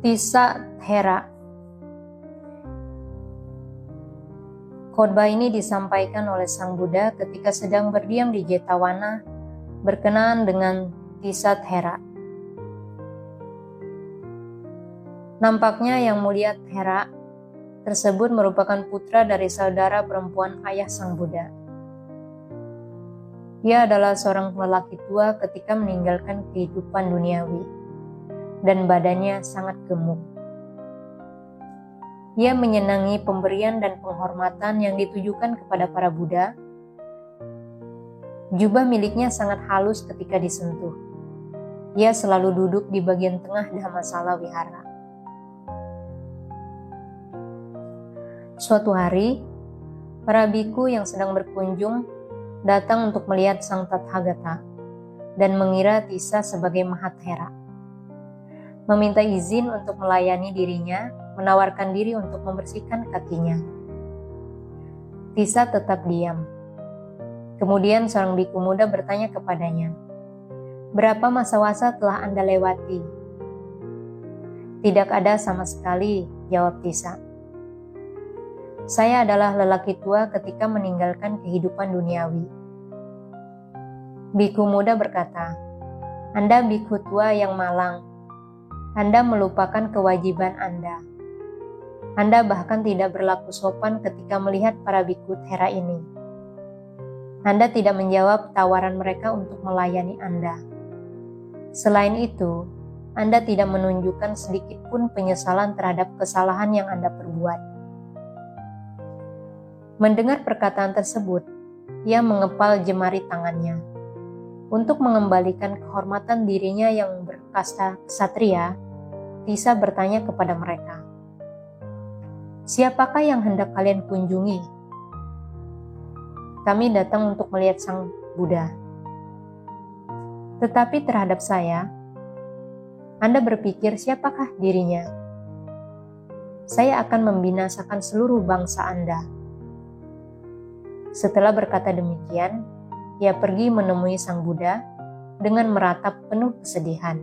Tisathera. Khotbah ini disampaikan oleh Sang Buddha ketika sedang berdiam di Jetavana berkenaan dengan Tisathera. Nampaknya Yang Mulia Thera tersebut merupakan putra dari saudara perempuan ayah Sang Buddha. Ia adalah seorang lelaki tua ketika meninggalkan kehidupan duniawi, dan badannya sangat gemuk. Ia menyenangi pemberian dan penghormatan yang ditujukan kepada para Buddha. Jubah miliknya sangat halus ketika disentuh. Ia selalu duduk di bagian tengah Dhammasala Wihara. Suatu hari, para biku yang sedang berkunjung datang untuk melihat Sang Tathagata dan mengira Tissa sebagai Mahathera. Meminta izin untuk melayani dirinya, menawarkan diri untuk membersihkan kakinya. Tissa tetap diam. Kemudian seorang biku muda bertanya kepadanya, "Berapa masa-wasa telah Anda lewati?" "Tidak ada sama sekali," jawab Tissa. "Saya adalah lelaki tua ketika meninggalkan kehidupan duniawi." Biku muda berkata, "Anda biku tua yang malang. Anda melupakan kewajiban Anda. Anda bahkan tidak berlaku sopan ketika melihat para biku Thera ini. Anda tidak menjawab tawaran mereka untuk melayani Anda. Selain itu, Anda tidak menunjukkan sedikit pun penyesalan terhadap kesalahan yang Anda perbuat." Mendengar perkataan tersebut, ia mengepal jemari tangannya. Untuk mengembalikan kehormatan dirinya yang berkasta ksatria, Tissa bertanya kepada mereka, "Siapakah yang hendak kalian kunjungi?" "Kami datang untuk melihat Sang Buddha." "Tetapi terhadap saya, Anda berpikir siapakah dirinya?" "Saya akan membinasakan seluruh bangsa Anda." Setelah berkata demikian, ia pergi menemui Sang Buddha dengan meratap penuh kesedihan.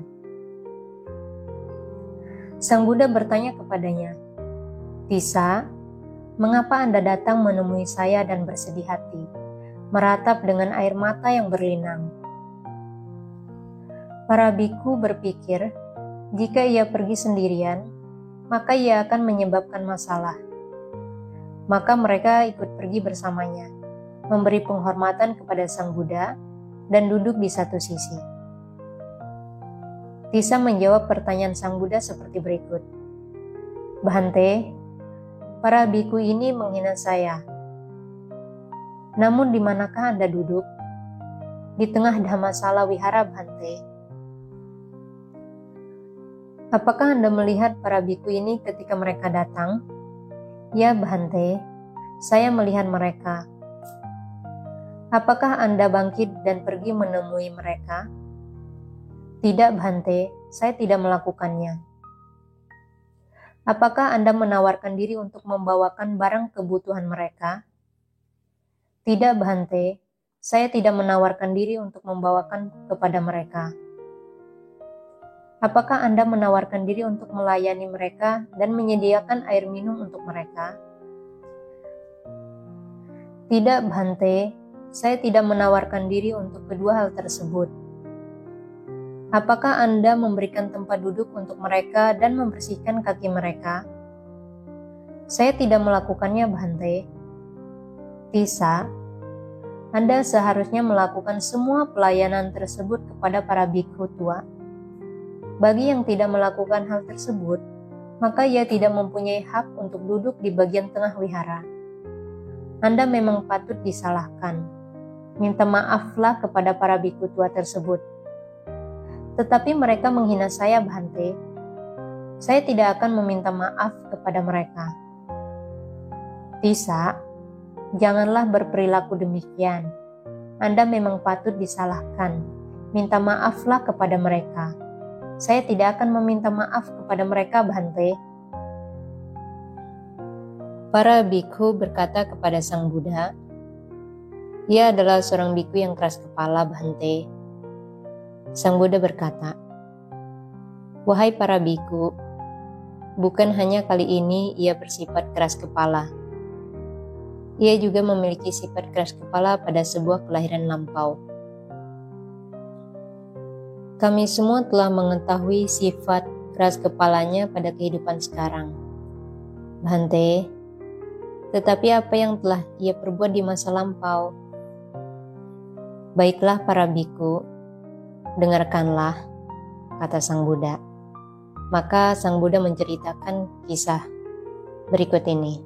Sang Buddha bertanya kepadanya, "Tissa, mengapa Anda datang menemui saya dan bersedih hati, meratap dengan air mata yang berlinang?" Para biku berpikir, jika ia pergi sendirian, maka ia akan menyebabkan masalah. Maka mereka ikut pergi bersamanya, memberi penghormatan kepada Sang Buddha, dan duduk di satu sisi. Tissa menjawab pertanyaan Sang Buddha seperti berikut. "Bhante, para biku ini menghina saya. Namun di manakah Anda duduk?" "Di tengah Dhammasala Wihara, Bhante." "Apakah Anda melihat para biku ini ketika mereka datang?" "Ya, Bhante, saya melihat mereka." "Apakah Anda bangkit dan pergi menemui mereka?" "Tidak, Bhante, saya tidak melakukannya." "Apakah Anda menawarkan diri untuk membawakan barang kebutuhan mereka?" "Tidak, Bhante, saya tidak menawarkan diri untuk membawakan kepada mereka." "Apakah Anda menawarkan diri untuk melayani mereka dan menyediakan air minum untuk mereka?" "Tidak, Bhante, saya tidak menawarkan diri untuk kedua hal tersebut." "Apakah Anda memberikan tempat duduk untuk mereka dan membersihkan kaki mereka?" "Saya tidak melakukannya, Bhante." "Tissa, Anda seharusnya melakukan semua pelayanan tersebut kepada para bikhu tua. Bagi yang tidak melakukan hal tersebut, maka ia tidak mempunyai hak untuk duduk di bagian tengah wihara. Anda memang patut disalahkan. Minta maaflah kepada para bikhu tua tersebut." "Tetapi mereka menghina saya, Bhante. Saya tidak akan meminta maaf kepada mereka." "Tissa, janganlah berperilaku demikian. Anda memang patut disalahkan. Minta maaflah kepada mereka." "Saya tidak akan meminta maaf kepada mereka, Bhante." Para bikhu berkata kepada Sang Buddha, "Ia adalah seorang biku yang keras kepala, Bhante." Sang Buddha berkata, "Wahai para biku, Bukan hanya kali ini ia bersifat keras kepala. Ia juga memiliki sifat keras kepala pada sebuah kelahiran lampau. Kami semua telah mengetahui sifat keras kepalanya pada kehidupan sekarang, Bhante. Tetapi apa yang telah ia perbuat di masa lampau? Baiklah para biku, dengarkanlah, kata Sang Buddha. Maka Sang Buddha menceritakan kisah berikut ini.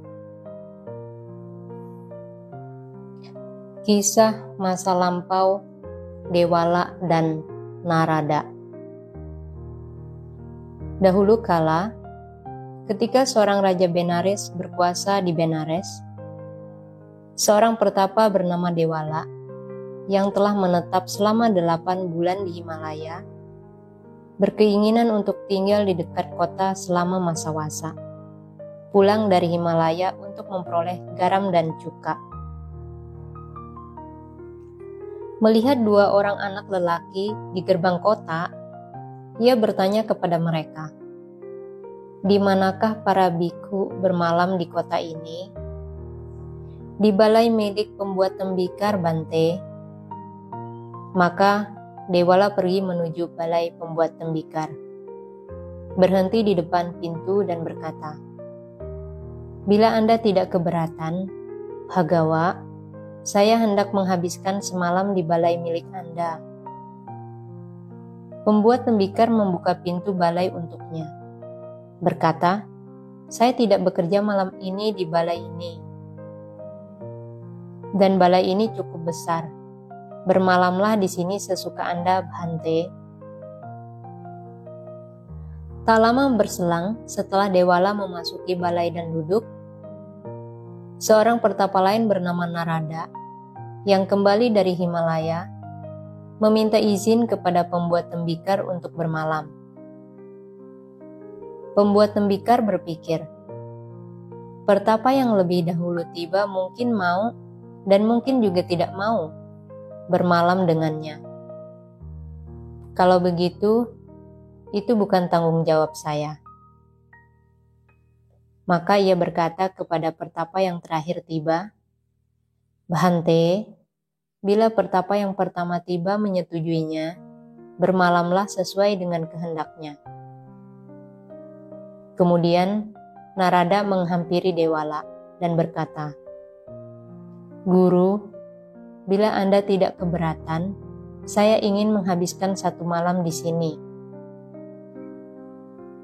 Kisah masa lampau Dewala dan Narada. Dahulu kala, ketika seorang Raja Benares berkuasa di Benares, seorang pertapa bernama Dewala yang telah menetap selama 8 bulan di Himalaya, berkeinginan untuk tinggal di dekat kota selama masa wasa, pulang dari Himalaya untuk memperoleh garam dan cuka. Melihat 2 orang anak lelaki di gerbang kota, ia bertanya kepada mereka, "Di manakah para biku bermalam di kota ini?" "Di balai milik pembuat tembikar, Bante." Maka Dewala pergi menuju balai pembuat tembikar, berhenti di depan pintu dan berkata, "Bila Anda tidak keberatan, Bhagawa, saya hendak menghabiskan semalam di balai milik Anda." Pembuat tembikar membuka pintu balai untuknya, berkata, "Saya tidak bekerja malam ini di balai ini. Dan balai ini cukup besar. Bermalamlah di sini sesuka Anda, Bhante." Tak lama berselang setelah Dewala memasuki balai dan duduk, seorang pertapa lain bernama Narada yang kembali dari Himalaya meminta izin kepada pembuat tembikar untuk bermalam. Pembuat tembikar berpikir, pertapa yang lebih dahulu tiba mungkin mau dan mungkin juga tidak mau bermalam dengannya. Kalau begitu, itu bukan tanggung jawab saya. Maka ia berkata kepada pertapa yang terakhir tiba, "Bhante, bila pertapa yang pertama tiba menyetujuinya, bermalamlah sesuai dengan kehendaknya." Kemudian Narada menghampiri Dewala dan berkata, "Guru, bila Anda tidak keberatan, saya ingin menghabiskan 1 malam di sini."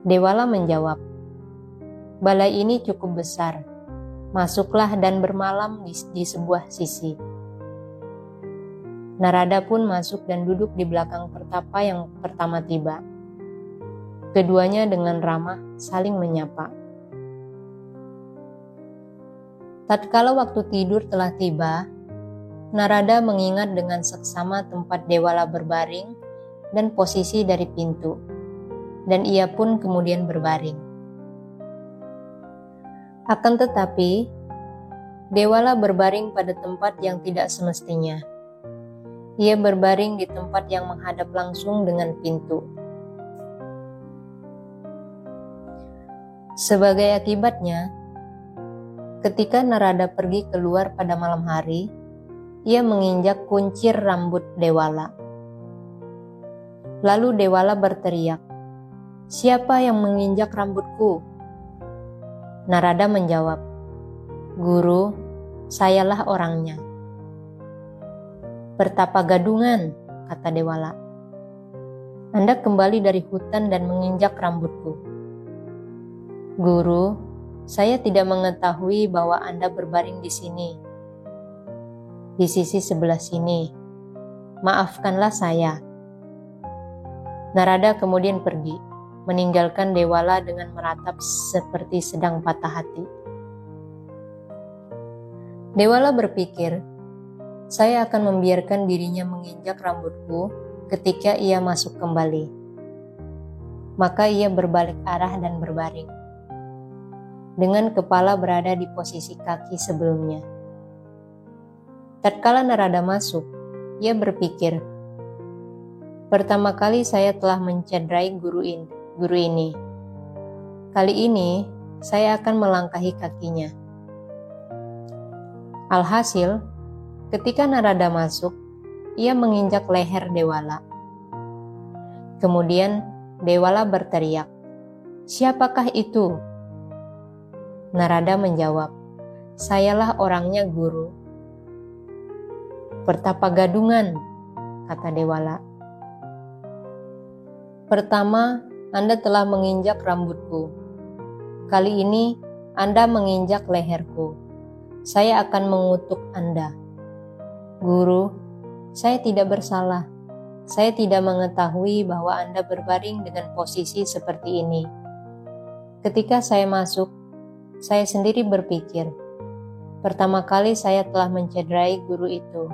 Dewala menjawab, "Balai ini cukup besar. Masuklah dan bermalam di sebuah sisi." Narada pun masuk dan duduk di belakang pertapa yang pertama tiba. Keduanya dengan ramah saling menyapa. Tatkala waktu tidur telah tiba, Narada mengingat dengan seksama tempat Dewala berbaring dan posisi dari pintu, dan ia pun kemudian berbaring. Akan tetapi, Dewala berbaring pada tempat yang tidak semestinya. Ia berbaring di tempat yang menghadap langsung dengan pintu. Sebagai akibatnya, ketika Narada pergi keluar pada malam hari, ia menginjak kuncir rambut Dewala. Lalu Dewala berteriak, "Siapa yang menginjak rambutku?" Narada menjawab, "Guru, sayalah orangnya." "Pertapa gadungan," kata Dewala. "Anda kembali dari hutan dan menginjak rambutku." "Guru, saya tidak mengetahui bahwa Anda berbaring di sini, di sisi sebelah sini. Maafkanlah saya." Narada kemudian pergi, meninggalkan Dewala dengan meratap seperti sedang patah hati. Dewala berpikir, saya akan membiarkan dirinya menginjak rambutku ketika ia masuk kembali. Maka ia berbalik arah dan berbaring, dengan kepala berada di posisi kaki sebelumnya. Tatkala Narada masuk, ia berpikir, pertama kali saya telah mencederai guru ini. Kali ini, saya akan melangkahi kakinya. Alhasil, ketika Narada masuk, ia menginjak leher Dewala. Kemudian, Dewala berteriak, "Siapakah itu?" Narada menjawab, "Sayalah orangnya, Guru." "Pertapa gadungan," kata Dewala. "Pertama, Anda telah menginjak rambutku. Kali ini, Anda menginjak leherku. Saya akan mengutuk Anda." "Guru, saya tidak bersalah. Saya tidak mengetahui bahwa Anda berbaring dengan posisi seperti ini. Ketika saya masuk, saya sendiri berpikir, pertama kali saya telah mencederai guru itu.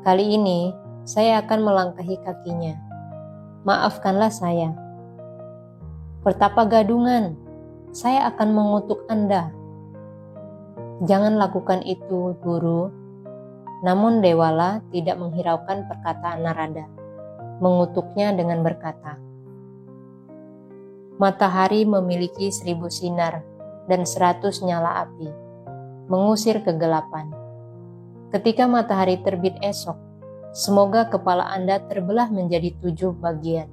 Kali ini, saya akan melangkahi kakinya. Maafkanlah saya." "Pertapa gadungan, saya akan mengutuk Anda." "Jangan lakukan itu, Guru." Namun Dewala tidak menghiraukan perkataan Narada, mengutuknya dengan berkata, "Matahari memiliki 1000 sinar dan 100 nyala api, mengusir kegelapan. Ketika matahari terbit esok, semoga kepala Anda terbelah menjadi 7 bagian."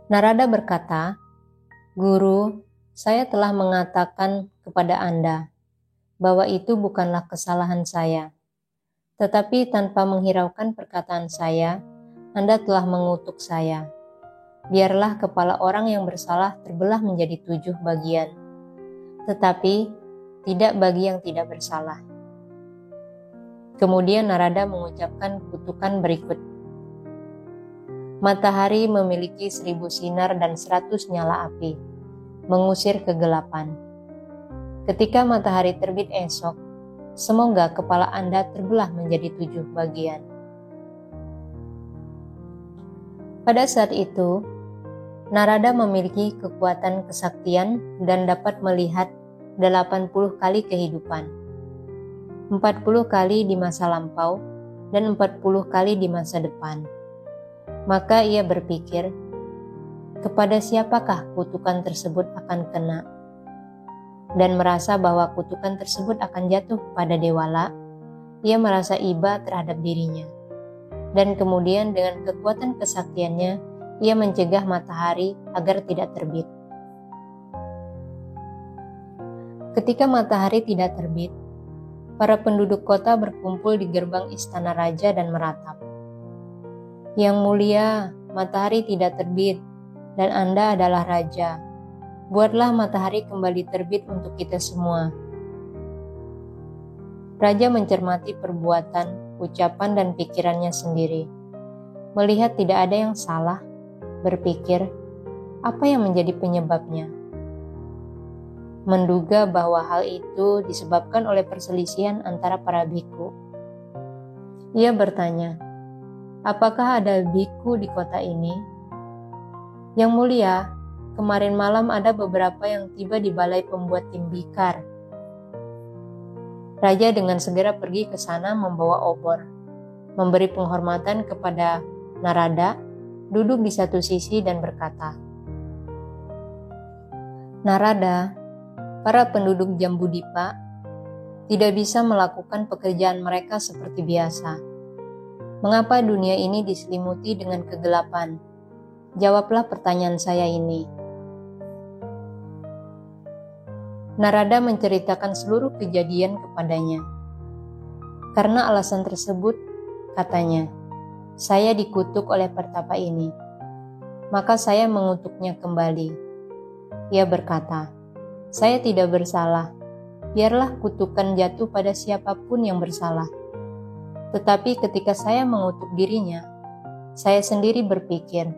Narada berkata, "Guru, saya telah mengatakan kepada Anda bahwa itu bukanlah kesalahan saya. Tetapi tanpa menghiraukan perkataan saya, Anda telah mengutuk saya. Biarlah kepala orang yang bersalah terbelah menjadi 7 bagian, tetapi tidak bagi yang tidak bersalah." Kemudian Narada mengucapkan kutukan berikut. "Matahari memiliki 1000 sinar dan 100 nyala api, mengusir kegelapan. Ketika matahari terbit esok, semoga kepala Anda terbelah menjadi 7 bagian." Pada saat itu, Narada memiliki kekuatan kesaktian dan dapat melihat 80 kali kehidupan, 40 kali di masa lampau, dan 40 kali di masa depan. Maka ia berpikir, kepada siapakah kutukan tersebut akan kena? Dan merasa bahwa kutukan tersebut akan jatuh pada Dewala, ia merasa iba terhadap dirinya. Dan kemudian dengan kekuatan kesaktiannya, ia mencegah matahari agar tidak terbit. Ketika matahari tidak terbit, para penduduk kota berkumpul di gerbang istana raja dan meratap, "Yang mulia, matahari tidak terbit, dan Anda adalah raja. Buatlah matahari kembali terbit untuk kita semua." Raja mencermati perbuatan, ucapan, dan pikirannya sendiri. Melihat tidak ada yang salah, berpikir, apa yang menjadi penyebabnya? Menduga bahwa hal itu disebabkan oleh perselisihan antara para biku. Ia bertanya, "Apakah ada biku di kota ini?" "Yang mulia, kemarin malam ada beberapa yang tiba di balai pembuat tembikar." Raja dengan segera pergi ke sana membawa obor, memberi penghormatan kepada Narada, duduk di satu sisi dan berkata, "Narada, para penduduk Jambudipa tidak bisa melakukan pekerjaan mereka seperti biasa. Mengapa dunia ini diselimuti dengan kegelapan? Jawablah pertanyaan saya ini." Narada menceritakan seluruh kejadian kepadanya. Karena alasan tersebut, katanya, "Saya dikutuk oleh pertapa ini. Maka saya mengutuknya kembali." Ia berkata, "Saya tidak bersalah. Biarlah kutukan jatuh pada siapapun yang bersalah. Tetapi ketika saya mengutuk dirinya, saya sendiri berpikir,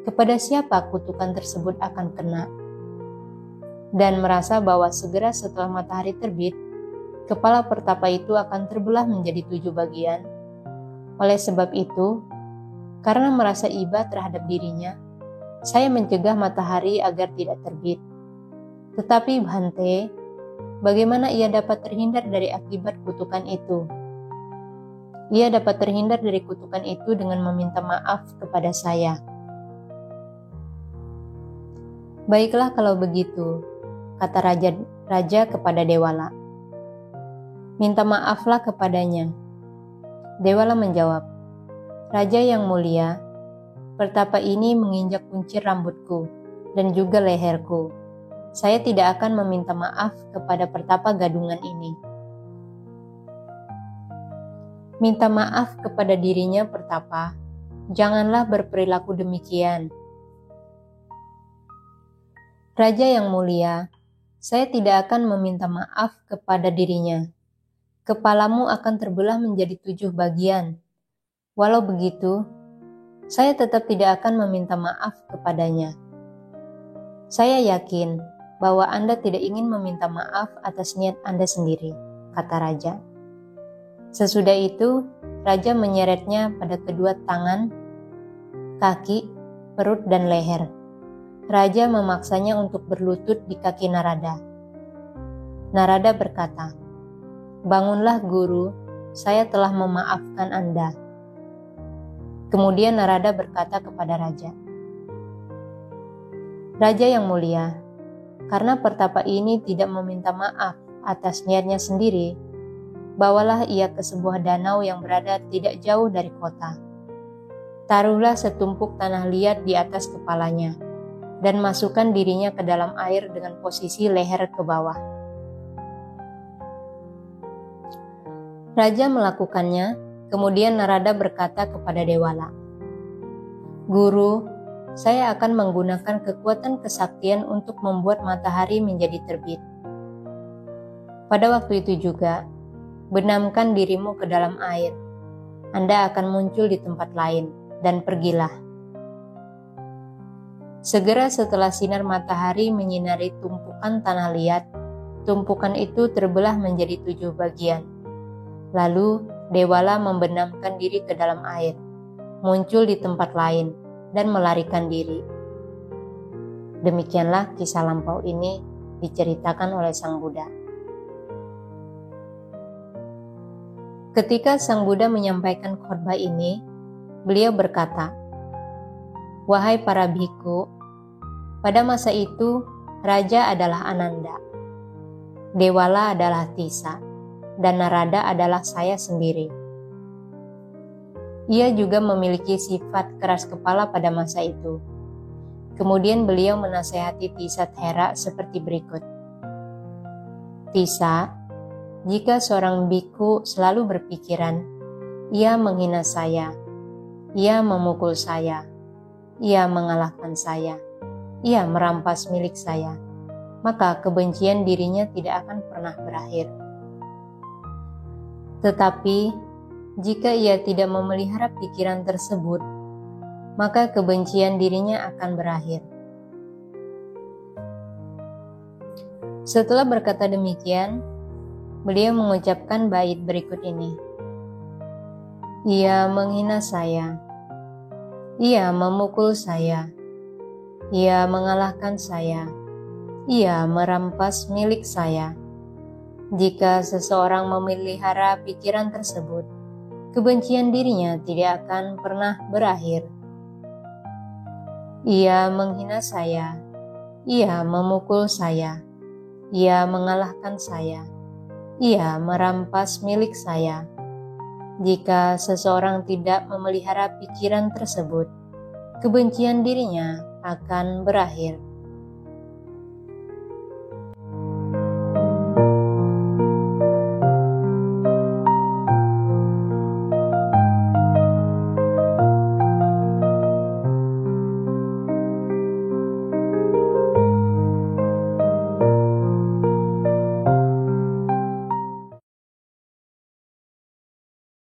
kepada siapa kutukan tersebut akan kena? Dan merasa bahwa segera setelah matahari terbit, kepala pertapa itu akan terbelah menjadi 7 bagian. Oleh sebab itu, karena merasa iba terhadap dirinya, saya mencegah matahari agar tidak terbit. Tetapi Bhante, bagaimana ia dapat terhindar dari akibat kutukan itu? Ia dapat terhindar dari kutukan itu dengan meminta maaf kepada saya." Baiklah kalau begitu, kata raja kepada Dewala. Minta maaflah kepadanya. Dewala menjawab, Raja yang mulia, pertapa ini menginjak kuncir rambutku dan juga leherku. Saya tidak akan meminta maaf kepada pertapa gadungan ini. Minta maaf kepada dirinya pertapa, janganlah berperilaku demikian. Raja yang mulia, saya tidak akan meminta maaf kepada dirinya. Kepalamu akan terbelah menjadi 7 bagian. Walau begitu, saya tetap tidak akan meminta maaf kepadanya. Saya yakin bahwa Anda tidak ingin meminta maaf atas niat Anda sendiri, kata raja. Sesudah itu, raja menyeretnya pada kedua tangan, kaki, perut, dan leher. Raja memaksanya untuk berlutut di kaki Narada. Narada berkata, Bangunlah guru, saya telah memaafkan Anda. Kemudian Narada berkata kepada raja, Raja yang mulia, karena pertapa ini tidak meminta maaf atas niatnya sendiri, bawalah ia ke sebuah danau yang berada tidak jauh dari kota. Taruhlah setumpuk tanah liat di atas kepalanya, dan masukkan dirinya ke dalam air dengan posisi leher ke bawah. Raja melakukannya, kemudian Narada berkata kepada Dewala, Guru, saya akan menggunakan kekuatan kesaktian untuk membuat matahari menjadi terbit. Pada waktu itu juga, benamkan dirimu ke dalam air. Anda akan muncul di tempat lain, dan pergilah. Segera setelah sinar matahari menyinari tumpukan tanah liat, tumpukan itu terbelah menjadi 7 bagian. Lalu, Dewala membenamkan diri ke dalam air, muncul di tempat lain, dan melarikan diri. Demikianlah kisah lampau ini diceritakan oleh Sang Buddha. Ketika Sang Buddha menyampaikan khotbah ini, beliau berkata, Wahai para bhikkhu, pada masa itu Raja adalah Ananda, Dewala adalah Tissa, dan Narada adalah saya sendiri. Ia juga memiliki sifat keras kepala pada masa itu. Kemudian beliau menasehati Tissa Thera seperti berikut. Tissa, jika seorang bhikkhu selalu berpikiran, ia menghina saya, ia memukul saya, ia mengalahkan saya, ia merampas milik saya, maka kebencian dirinya tidak akan pernah berakhir. Tetapi, jika ia tidak memelihara pikiran tersebut, maka kebencian dirinya akan berakhir. Setelah berkata demikian, beliau mengucapkan bait berikut ini. Ia menghina saya, ia memukul saya, ia mengalahkan saya, ia merampas milik saya. Jika seseorang memelihara pikiran tersebut, kebencian dirinya tidak akan pernah berakhir. Ia menghina saya, ia memukul saya, ia mengalahkan saya, ia merampas milik saya. Jika seseorang tidak memelihara pikiran tersebut, kebencian dirinya akan berakhir.